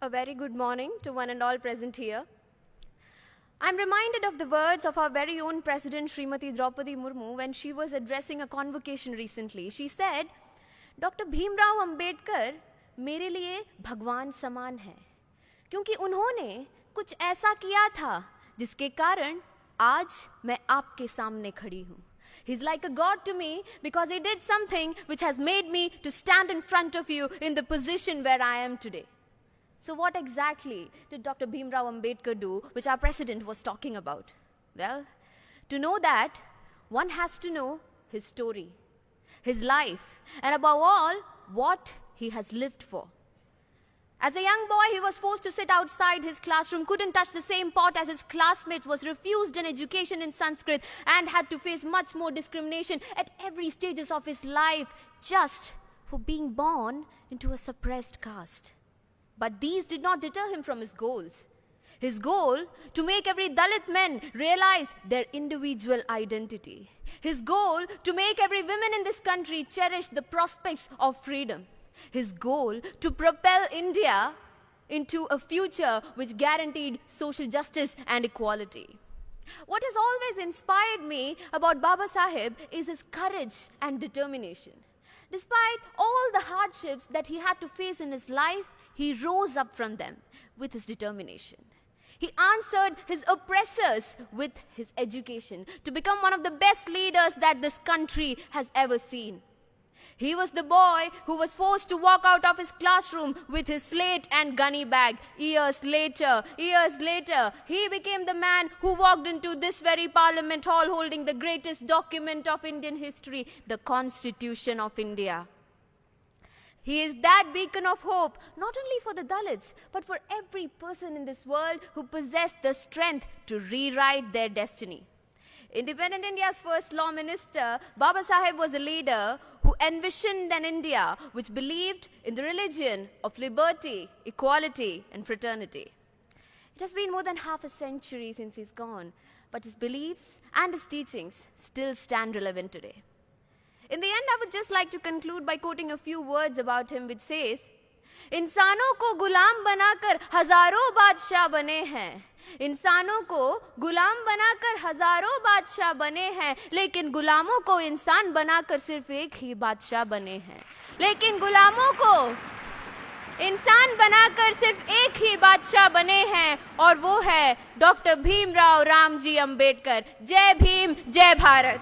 A very good morning to one and all present here. I'm reminded of the words of our very own President Srimati Draupadi Murmu when she was addressing a convocation recently. She said, Dr. Bhimrao Ambedkar मेरे लिए भगवान समान है क्योंकि उन्होंने कुछ ऐसा किया था जिसके कारण आज मैं आपके सामने खड़ी हूँ. He's like a god to me because he did something which has made me to stand in front of you in the position where I am today. So what exactly did Dr. Bhimrao Ambedkar do, which our president was talking about? Well, to know that, one has to know his story, his life, and above all, what he has lived for. As a young boy, he was forced to sit outside his classroom, couldn't touch the same pot as his classmates, was refused an education in Sanskrit, and had to face much more discrimination at every stages of his life just for being born into a suppressed caste. But these did not deter him from his goals. His goal to make every Dalit man realize their individual identity. His goal to make every woman in this country cherish the prospects of freedom. His goal to propel India into a future which guaranteed social justice and equality. What has always inspired me about Baba Saheb is his courage and determination. Despite all the hardships that he had to face in his life, he rose up from them with his determination. He answered his oppressors with his education to become one of the best leaders that this country has ever seen. He was the boy who was forced to walk out of his classroom with his slate and gunny bag. Years later, he became the man who walked into this very parliament hall holding the greatest document of Indian history, the Constitution of India. He is that beacon of hope, not only for the Dalits, but for every person in this world who possessed the strength to rewrite their destiny. Independent India's first law minister, Baba Saheb was a leader who envisioned an India which believed in the religion of liberty, equality, and fraternity. It has been more than half a century since he's gone, but his beliefs and his teachings still stand relevant today. In the end, I would just like to conclude by quoting a few words about him, which says, इंसानों को गुलाम बनाकर हजारों बादशाह बने हैं. इंसानों को गुलाम बनाकर हजारों बादशाह बने हैं, लेकिन गुलामों को इंसान बनाकर सिर्फ एक ही बादशाह बने हैं. लेकिन गुलामों को इंसान बनाकर सिर्फ एक ही बादशाह बने हैं, और वो है डॉक्टर भीमराव रामजी अंबेडकर. जय भीम, जय भारत.